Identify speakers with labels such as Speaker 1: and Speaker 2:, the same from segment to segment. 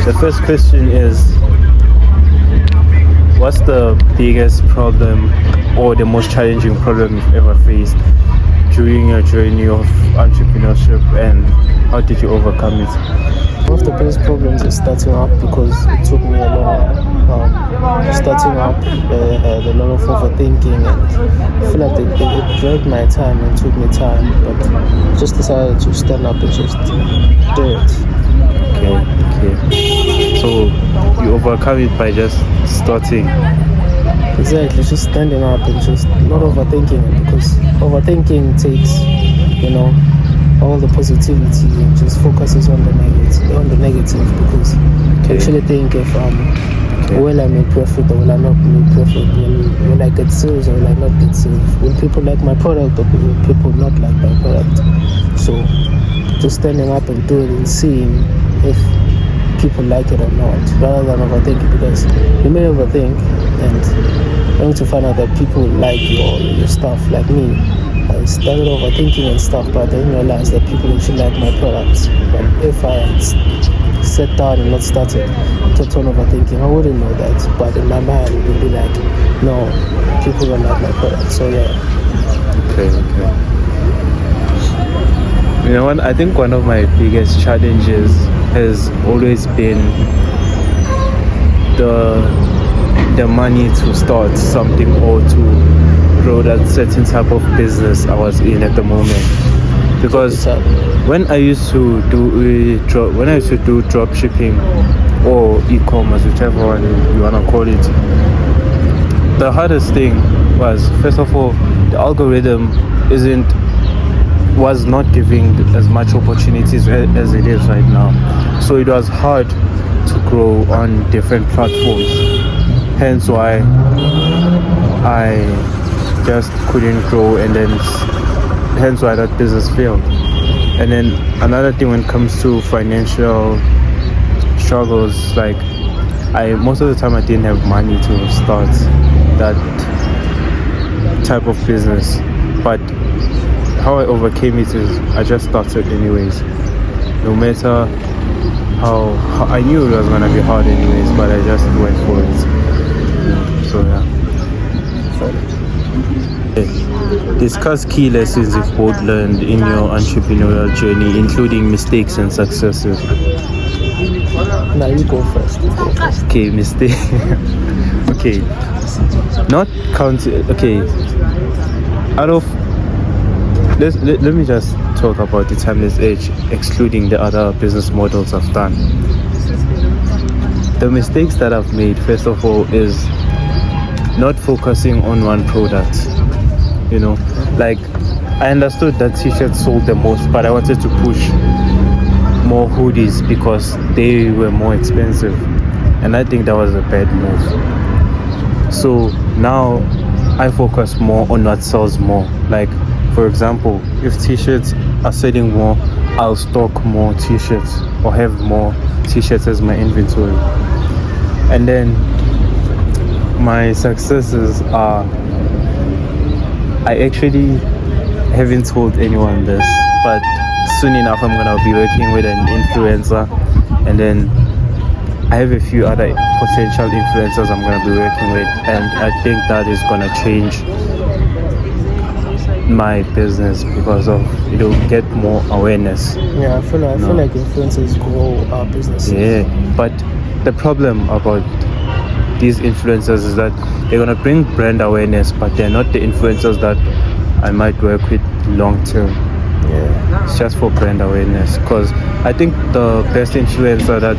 Speaker 1: The first question is, what's the biggest problem or the most challenging problem you've ever faced during your journey of entrepreneurship, and how did you overcome it?
Speaker 2: One of the biggest problems is starting up, because it took me a long starting up, a lot of overthinking, and I feel like it dragged my time and took me time, but just decided to stand up and just do it.
Speaker 1: Okay. So you overcome it by just starting.
Speaker 2: Exactly, just standing up and just not overthinking it, because overthinking takes, all the positivity and just focuses on the negative, because you actually think if will I make profit or will I not make profit? Will I get sales or will I not get sales? Will people like my product or will people not like my product? So just standing up and doing it and seeing if people like it or not, rather than overthinking, because you may overthink and only to find out that people like your stuff. Like me, I started overthinking and stuff, but I didn't realize that people actually like my products. But if I had sat down and not started, kept on overthinking, I wouldn't know that. But in my mind, it would be like, no, people don't like my product. So yeah.
Speaker 1: Okay. You know what? I think one of my biggest challenges has always been the money to start something or to grow that certain type of business I was in at the moment. Because when I used to do drop shipping or e-commerce, whichever one you wanna call it, the hardest thing was, first of all, the algorithm was not giving as much opportunities as it is right now. So it was hard to grow on different platforms. Hence why I just couldn't grow, and then hence why that business failed. And then another thing, when it comes to financial struggles, like most of the time I didn't have money to start that type of business, but how I overcame it is I just started anyways. No matter how I knew it was gonna be hard anyways, but I just went for it. So yeah. Discuss key lessons you've both learned in your entrepreneurial journey, including mistakes and successes.
Speaker 2: Now you go first.
Speaker 1: Okay, mistake. Okay. Not counting. Okay. Out of let me just talk about the Timeless Edge, excluding the other business models I've done. The mistakes that I've made, first of all, is not focusing on one product. Like, I understood that t-shirts sold the most, but I wanted to push more hoodies because they were more expensive, and I think that was a bad move. So now I focus more on what sells more. Like, for example, if t-shirts are selling more, I'll stock more t-shirts or have more t-shirts as my inventory. And then my successes are, I actually haven't told anyone this, but soon enough I'm gonna be working with an influencer, and then I have a few other potential influencers I'm gonna be working with, and I think that is gonna change my business because it'll get more awareness.
Speaker 2: Yeah, I feel like influencers grow our businesses.
Speaker 1: Yeah, but the problem about these influencers is that they're gonna bring brand awareness, but they're not the influencers that I might work with long term.
Speaker 2: Yeah,
Speaker 1: it's just for brand awareness, because I think the best influencer that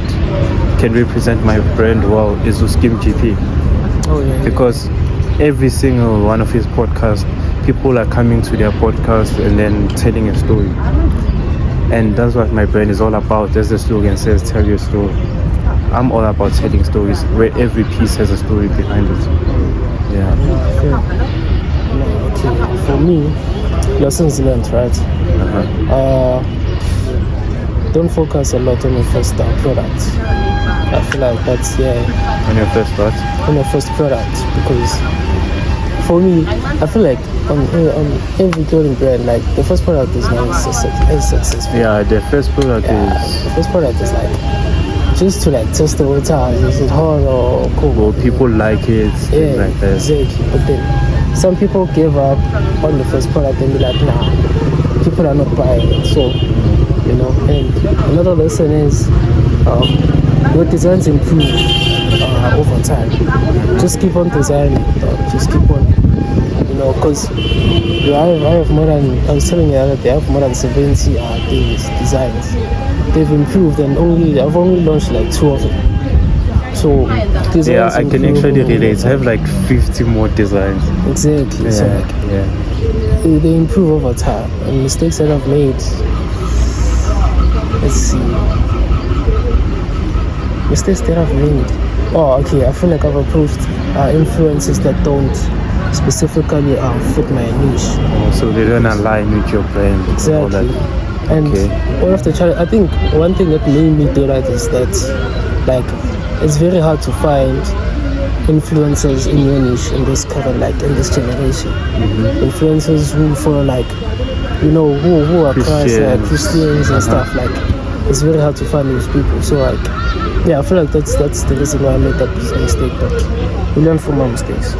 Speaker 1: can represent my brand well is Uskim GP.
Speaker 2: Oh yeah.
Speaker 1: Because every single one of his podcasts, people are coming to their podcast and then telling a story, and that's what my brand is all about. As the slogan says, tell your story. I'm all about telling stories where every piece has a story behind it. Yeah.
Speaker 2: Okay. For me, lessons learned, right? Don't focus a lot on your first product. I feel like that's
Speaker 1: On your first what?
Speaker 2: On your first product, because for me, I feel like on every clothing brand, like the first product is not as successful.
Speaker 1: Yeah, the first product
Speaker 2: is like just to like test the waters. Is it hard or cool?
Speaker 1: Well, people like it, things like that.
Speaker 2: Exactly. But then some people give up on the first product and be like, nah, people are not buying it. So, you know, and another lesson is your designs improve over time. Just keep on designing, just keep on, you know, because I have more than, I was telling you the other day, I have more than 70 designs. They've improved, and I've only launched like 2 of them. So designs,
Speaker 1: yeah, I can actually relate. I have like 50 more designs.
Speaker 2: Exactly.
Speaker 1: Yeah,
Speaker 2: So like, they improve over time. And mistakes that I've made, let's see, mistakes that I've made. Oh, okay. I feel like I've approached influences that don't specifically fit my niche.
Speaker 1: So they don't align with your brand.
Speaker 2: Exactly. And one of the challenge, I think one thing that made me do that is that, like, it's very hard to find influencers in your niche in this current, like, in this generation. Influencers who follow, like, you know, who are Christians and stuff. Like, it's very hard to find those people. So, like, yeah, I feel like that's the reason why I made that mistake. But we learn from our mistakes.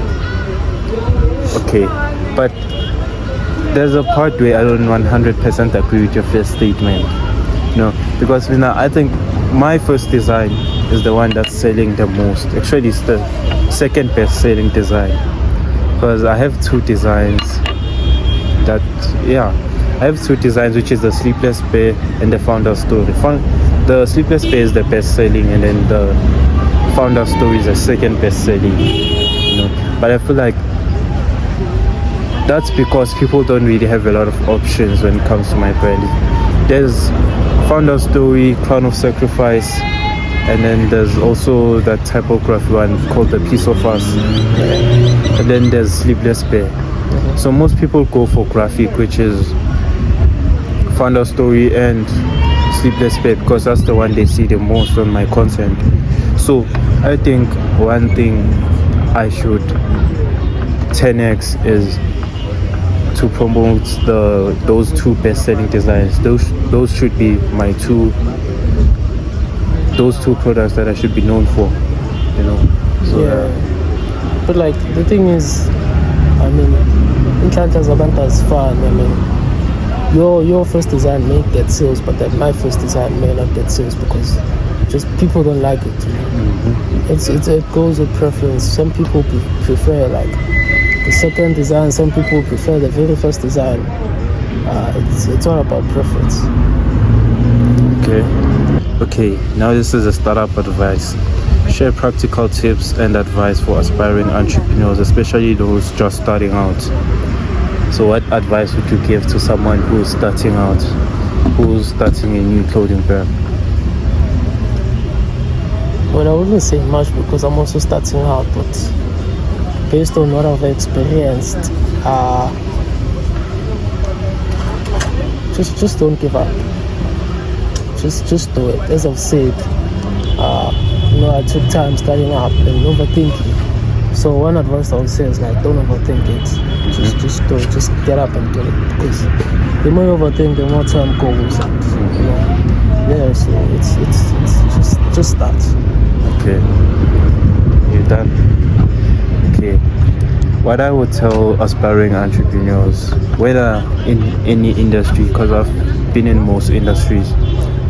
Speaker 1: Okay, but there's a part where I don't 100% agree with your first statement. No, because I think my first design is the one that's selling the most. Actually, it's the second best selling design, because I have 2 designs that, I have 2 designs, which is the Sleepless Bear and the Founder Story. The Sleepless Bear is the best selling, and then the Founder Story is the second best selling. You know, but I feel like that's because people don't really have a lot of options when it comes to my brand. There's Founder Story, Crown of Sacrifice, and then there's also that typography one called The Piece of Us, and then there's Sleepless Bear. So most people go for graphic, which is Founder Story and Sleepless Bear, because that's the one they see the most on my content. So I think one thing I should 10x is to promote those 2 best-selling designs. Those should be my those 2 products that I should be known for, you know. So,
Speaker 2: but like the thing is, I mean, Intlanta Zabanta is fun. I mean, your first design may get sales, but then my first design may not get sales because just people don't like it. It goes with preference. Some people prefer like the second design, some people prefer the very first design. It's all about preference.
Speaker 1: Okay, now this is a startup advice. Share practical tips and advice for aspiring entrepreneurs, especially those just starting out. So what advice would you give to someone who's starting out, who's starting a new clothing brand?
Speaker 2: Well, I wouldn't say much because I'm also starting out, but based on what I've experienced, just don't give up. Just do it. As I've said, I took time starting up and overthinking. So one advice I would say is like, don't overthink it. Just do it. Just get up and do it. Because the more you overthink, the more time goes. And, so it's just start.
Speaker 1: Okay, you're done. Okay, what I would tell aspiring entrepreneurs, whether in any industry, because I've been in most industries,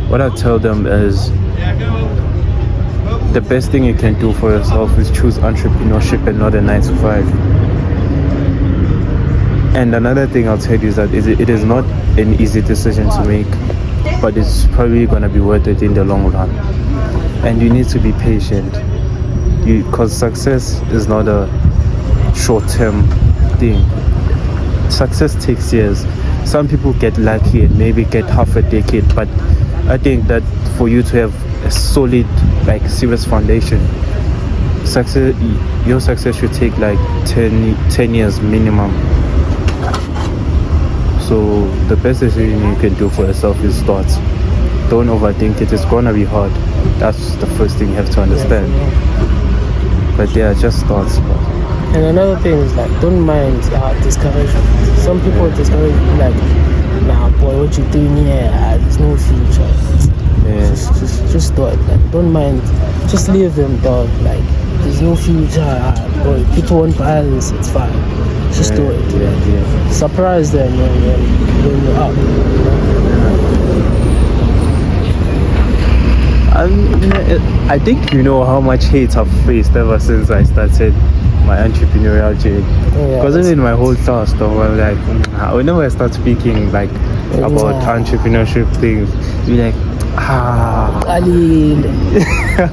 Speaker 1: what I tell them is the best thing you can do for yourself is choose entrepreneurship and not a 9-to-5. And another thing I'll tell you is that it is not an easy decision to make, but it's probably going to be worth it in the long run. And you need to be patient, because success is not a short-term thing. Success takes years. Some people get lucky and maybe get half a decade, but I think that for you to have a solid, like, serious foundation, your success should take like 10 years minimum. So the best decision you can do for yourself is start. Don't overthink it. It's gonna be hard. That's the first thing you have to understand. But just start.
Speaker 2: And another thing is like, don't mind discouragement. Some people discourage you like, nah boy, what you doing here? There's no future.
Speaker 1: Yeah.
Speaker 2: Just do it. Like, don't mind. Just leave them, dog. Like, there's no future. Boy, people won't buy this. It's fine. Just do it.
Speaker 1: Yeah.
Speaker 2: Surprise them when you're up.
Speaker 1: I think you know how much hate I've faced ever since I started my entrepreneurial journey. Because even my whole class, though, I'm like, whenever I start speaking like about entrepreneurship things, you're like,
Speaker 2: Alil.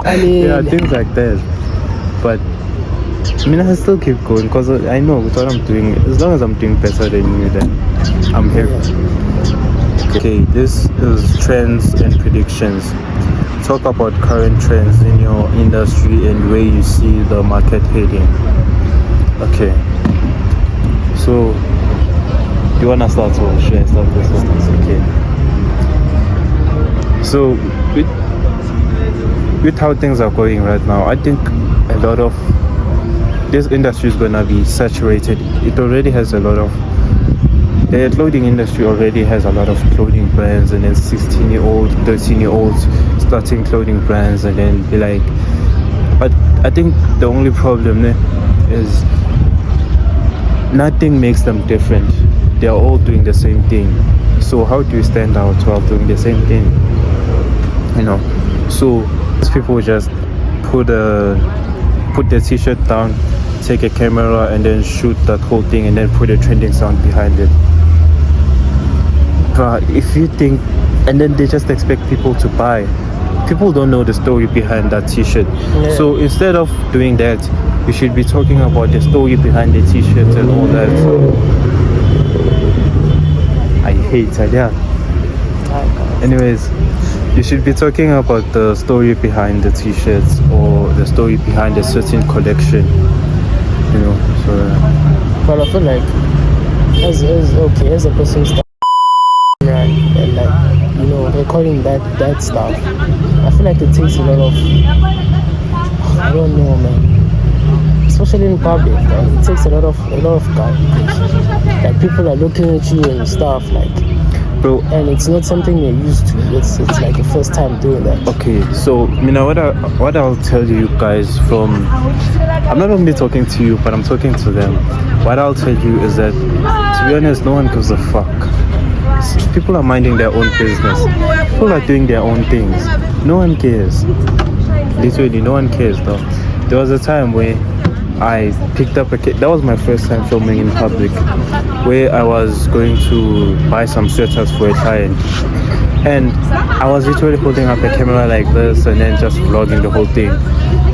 Speaker 1: yeah, things like that. But I mean, I still keep going because I know with what I'm doing. As long as I'm doing better than you, then I'm here. Okay, this is trends and predictions. Talk about current trends in your industry and where you see the market heading. Okay. So, you wanna start or should I start this one? Okay. So, with how things are going right now, I think a lot of this industry is gonna be saturated. It already has a lot of. The clothing industry already has a lot of clothing brands, and then 16-year-olds, 13-year-olds starting clothing brands, and then be like. But I think the only problem is nothing makes them different. They are all doing the same thing. So how do you stand out while doing the same thing? You know. So people just put the t-shirt down, take a camera, and then shoot that whole thing, and then put a trending sound behind it. But if you think, and then they just expect people to buy. People don't know the story behind that t-shirt. Yeah. So instead of doing that, you should be talking about the story behind the t-shirt and all that. I hate it, yeah. Anyways, you should be talking about the story behind the t-shirts or the story behind a certain collection. You know, so.
Speaker 2: But I feel like as a person starts and like, you know, recording that stuff, I feel like it takes a lot of, I don't know, man, especially in public, like, it takes a lot of guts. Like, people are looking at you and stuff, like,
Speaker 1: bro,
Speaker 2: and it's not something you're used to. It's like your first time doing that.
Speaker 1: Okay, so you know what I'll tell you guys from, I'm not only talking to you, but I'm talking to them. What I'll tell you is that, to be honest, no one gives a fuck. People are minding their own business. People are doing their own things. No one cares. Literally, no one cares though. There was a time where I picked up that was my first time filming in public, where I was going to buy some sweaters for a client, and I was literally holding up a camera like this and then just vlogging the whole thing.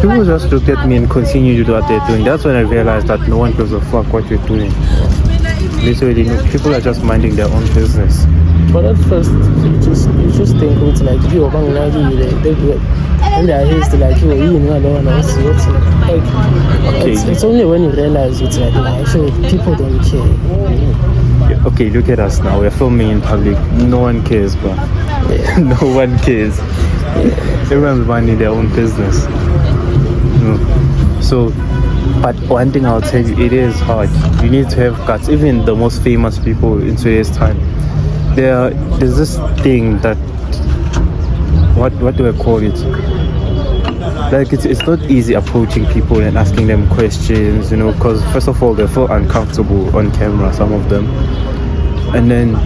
Speaker 1: People just looked at me and continued to do what they're doing. That's when I realized that no one gives a fuck what you're doing. Literally, people are just minding their own business.
Speaker 2: But at first, you just think it's like, they do it. And they're used to like, you know, I don't know what's like. Okay. It's only when you realize it's like, actually, people don't care.
Speaker 1: Okay, look at us now. We're filming in public. No one cares, bro. Yeah. No one cares. Yeah. Everyone's minding their own business. So, but one thing I'll tell you, it is hard. You need to have guts. Even the most famous people in today's time, there's this thing that, what do I call it? Like, it's not easy approaching people and asking them questions, you know, because first of all, they feel uncomfortable on camera, some of them, and then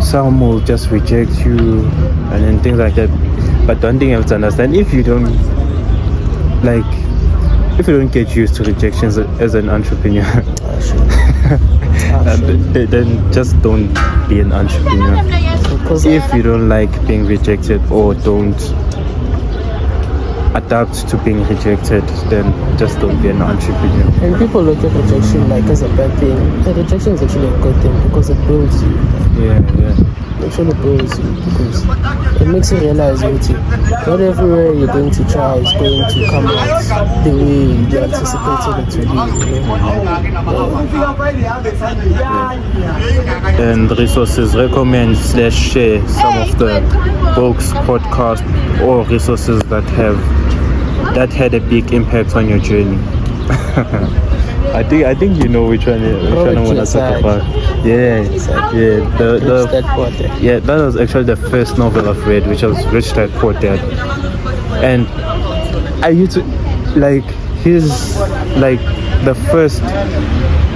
Speaker 1: some will just reject you and then things like that. But one thing you have to understand, if you don't get used to rejections as an entrepreneur, then just don't be an entrepreneur. If you don't like being rejected or don't adapt to being rejected, then just don't be an entrepreneur.
Speaker 2: And people look at rejection like as a bad thing. The rejection is actually a good thing because it builds you.
Speaker 1: Yeah.
Speaker 2: It actually builds you because it makes you realize that not everywhere you're going to try is going to come out the way you anticipated it to be.
Speaker 1: And resources, recommend / share some of the books, podcasts, or resources that had a big impact on your journey. I think you know which one I want to talk about. Yeah. That was actually the first novel I've read, which was Rich Dad Poor Dad. And I used to like his like the first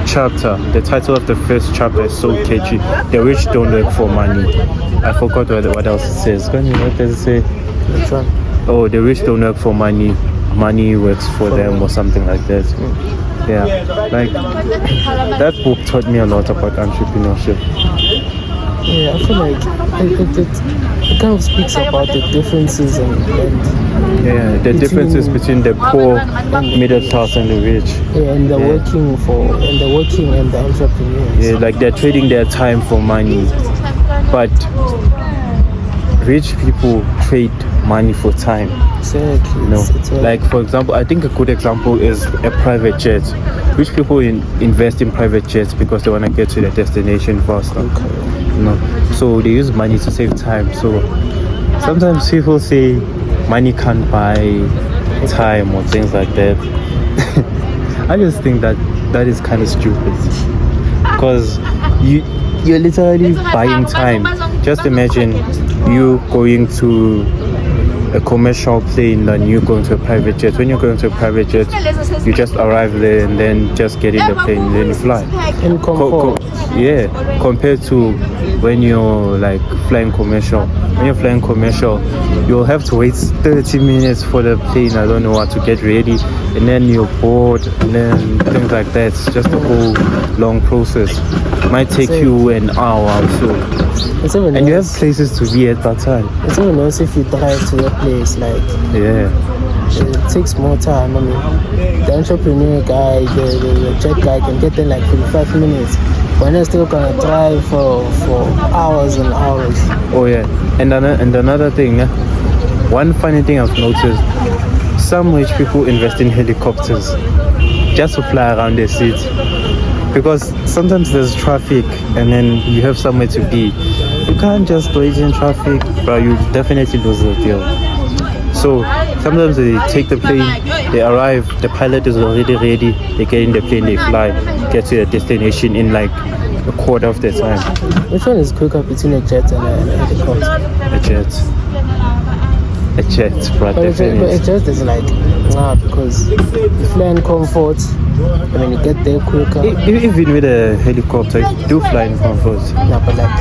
Speaker 1: chapter. The title of the first chapter is so catchy. The rich don't work for money. I forgot what else it says. What does it say?
Speaker 2: Which one?
Speaker 1: Oh, the rich don't work for money. Money works for them, or something like that. Yeah, like that book taught me a lot about entrepreneurship.
Speaker 2: Yeah, I feel like it kind of speaks about the differences and
Speaker 1: the differences between the poor, middle class, and the rich.
Speaker 2: Yeah, and the working and the entrepreneurs.
Speaker 1: Yeah, like they're trading their time for money, but rich people trade money for time.
Speaker 2: Exactly.
Speaker 1: You know, like for example, I think a good example is a private jet. Rich people invest in private jets because they want to get to their destination faster.
Speaker 2: Okay.
Speaker 1: You know, so they use money to save time. So sometimes people say money can't buy time or things like that. I just think that is kind of stupid, because you're literally buying time. Just imagine you going to a commercial plane and you going to a private jet. When you're going to a private jet, you just arrive there and then just get in the plane and then you fly.
Speaker 2: In comfort.
Speaker 1: Compared to when you're like flying commercial. When you're flying commercial, you'll have to wait 30 minutes for the plane, I don't know what, to get ready, and then you're bored, and then things like that. It's just a whole long process. It might take you an hour or so. And you have places to be at that time.
Speaker 2: It's even worse if you drive to a place, like it takes more time. I mean, the entrepreneur guy, the jet guy can get there like 45 minutes. When they're still gonna drive for hours and hours.
Speaker 1: Oh yeah, and another thing, one funny thing I've noticed: some rich people invest in helicopters just to fly around their city, because sometimes there's traffic and then you have somewhere to be. You can't just wait in traffic, but you definitely lose the deal. So sometimes they take the plane, they arrive, the pilot is already ready, they get in the plane, they fly, get to their destination in like a quarter of their time.
Speaker 2: Which one is quicker between a jet and a helicopter?
Speaker 1: A jet,
Speaker 2: but a jet is like, because you fly in comfort, I mean, you get there quicker.
Speaker 1: Even with a helicopter, you do fly in comfort.
Speaker 2: No, but like,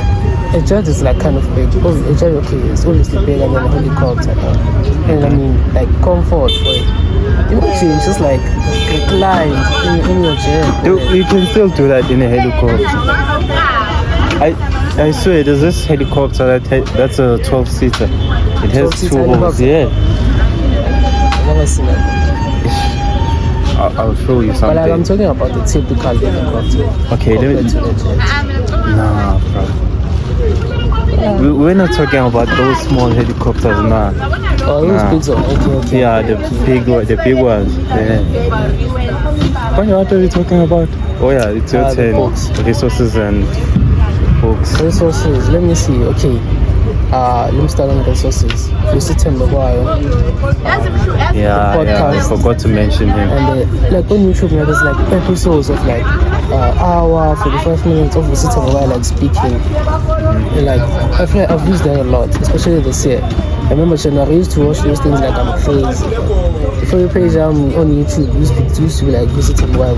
Speaker 2: a jet is like kind of big. A jet, okay, it's obviously bigger than a helicopter. And I mean, like, comfort for it. Imagine just like recline in your jet.
Speaker 1: You can still do that in a helicopter. I swear, there's this helicopter that's a 12-seater. It has 2 holes. Yeah.
Speaker 2: I've never seen it.
Speaker 1: I'll show you something.
Speaker 2: But like, I'm talking about the typical helicopter.
Speaker 1: Okay, let me. Nah, bro. We're not talking about those small helicopters, nah.
Speaker 2: Oh, those big ones. Okay.
Speaker 1: Yeah, the big ones. Yeah. What are we talking about? Oh yeah, it's your turn. Resources and books.
Speaker 2: Resources. Let me see. Okay. Let me start on resources. Visit him
Speaker 1: I forgot to mention him.
Speaker 2: And like on YouTube, there's like episodes of like hour, 45 minutes of Visit him like speaking. And like I feel like I've used that a lot, especially this year. I remember when I used to watch those things like I'm crazy. Before you page on YouTube, it used to be like Visit him. I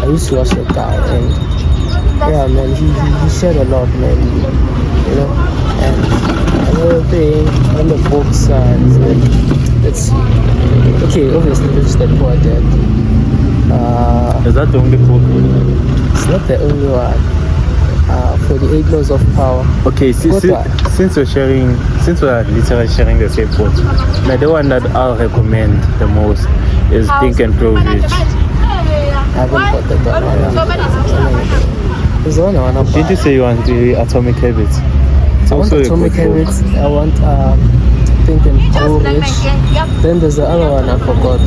Speaker 2: used to watch that guy, and yeah, man, he shared a lot, man. You know, and another thing on the books, let's see. Okay, obviously, Rich Dad Poor Dad.
Speaker 1: Is that the only book?
Speaker 2: It's not the only one. 48 Laws of Power.
Speaker 1: Okay, since we're literally sharing the same book, now the one that I'll recommend the most is Think and Grow Rich.
Speaker 2: I haven't got that one. There's one I want to buy.
Speaker 1: Did you say you want the Atomic Habits?
Speaker 2: I want Atomic Habits. I want Think and Grow Rich. Then there's the other one I forgot.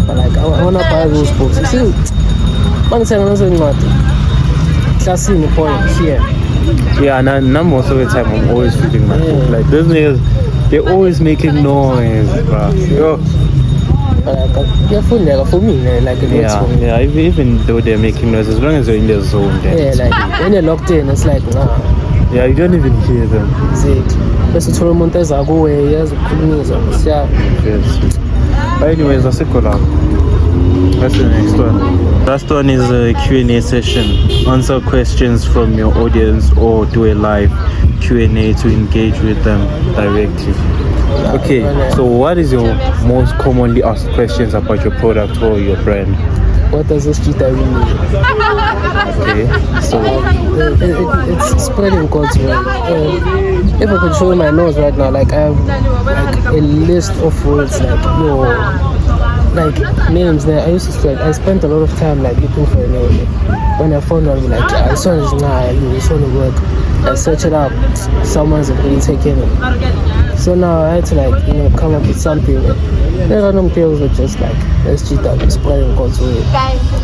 Speaker 2: But like I want to buy those books. You see, one time I was saying what? Classy in the point here.
Speaker 1: Yeah, and most of the time I'm always reading my book. Like those niggas, they're always making noise, bro. Yo.
Speaker 2: For me, like it works for me.
Speaker 1: Yeah, even though they're making noise, as long as you're in their zone, then
Speaker 2: Yeah, like when you're locked in, it's like nah.
Speaker 1: yeah, you don't even hear them.
Speaker 2: Exactly. Bese uthola umuntu eza kuwe yazikhulumisa siya.
Speaker 1: Yes. But anyways, that's it. That's the next one. Last one is a Q&A session. Answer questions from your audience or do a live Q&A to engage with them directly. Okay, so what is your most commonly asked questions about your product or your brand?
Speaker 2: What does this cheetah really mean?
Speaker 1: Okay, so
Speaker 2: it's spreading God's word. If I could show you my nose right now, like I have like a list of words like names there. I spent a lot of time like looking for a name. When I found one, like this one is this one will work. I search it up, someone's already taken it. So now I had to come up with something. The random tales were just like, let's cheetah, spreading God's way.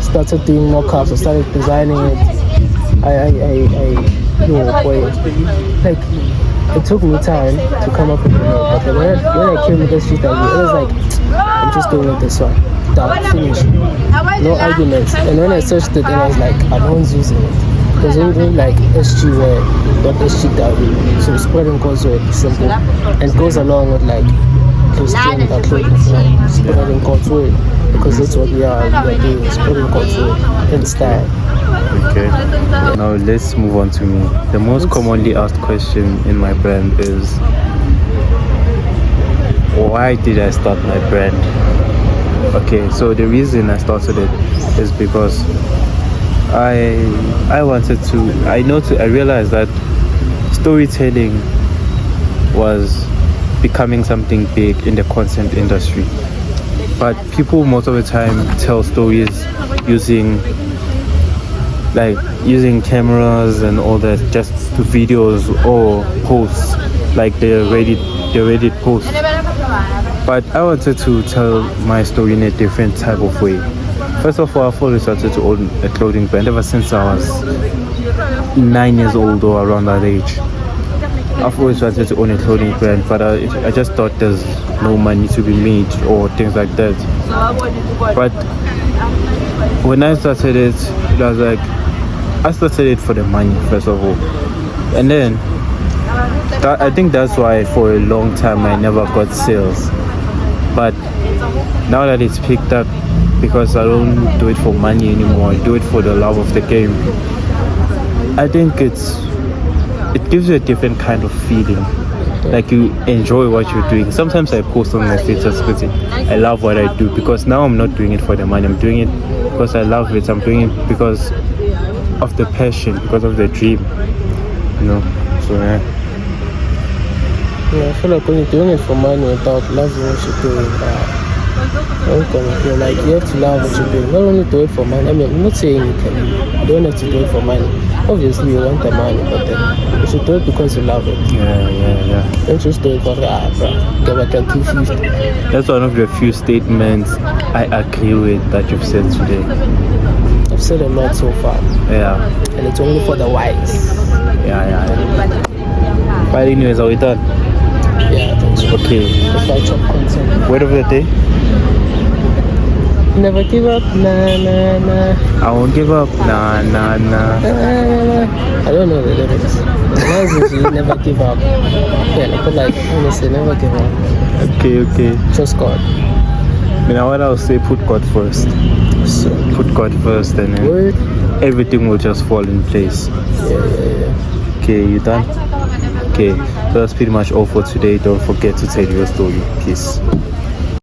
Speaker 2: Started doing mock-ups, I started designing it. Like it took me time to come up with the name, but then when I came with this cheetah, it was like, I'm just doing it this one. Done, finished. No arguments. And when I searched it, I was like, no one's using it. Because anything like SG wear, not SG W. So spreading God's way is simple. And goes along with like Christian clothing, spreading God's way. Because that's what we are doing, spreading God's way in style.
Speaker 1: okay. Now let's move on to me. The most commonly asked question in my brand is, why did I start my brand? Okay, so the reason I started it is because I wanted to, I realized that storytelling was becoming something big in the content industry, but people most of the time tell stories using cameras and all that, just to videos or posts like the Reddit posts. But I wanted to tell my story in a different type of way. First of all, I've always started to own a clothing brand ever since I was 9 years old or around that age. I've always wanted to own a clothing brand, but I just thought there's no money to be made or things like that. But when I started it, it was like, I started it for the money, first of all. And then, I think that's why for a long time I never got sales. But now that it's picked up, because I don't do it for money anymore, I do it for the love of the game, I think it gives you a different kind of feeling. Like you enjoy what you're doing. Sometimes I post on my status because I love what I do, because now I'm not doing it for the money, I'm doing it because I love it. I'm doing it because of the passion, because of the dream, so yeah. I feel like when you're doing it for money without loving what you're doing, like you have to love what you're doing. Not only do it for money. I mean, I'm not saying you don't have to do it for money. Obviously you want the money, but then you should do it because you love it. Yeah. Don't just do it for give it like 250. That's one of the few statements I agree with that you've said today. I've said a lot so far. Yeah. And it's only for the wise. Yeah. But anyways, are we done? Yeah, that's okay. Word of the day? Never give up, nah. I won't give up, nah. I don't know the lyrics. The lines is never give up. Yeah, but like, honestly, never give up. Okay. Trust God. What I'll say, put God first. So put God first, and everything will just fall in place. Yeah. Okay, you done? Okay, so that's pretty much all for today. Don't forget to tell your story. Peace.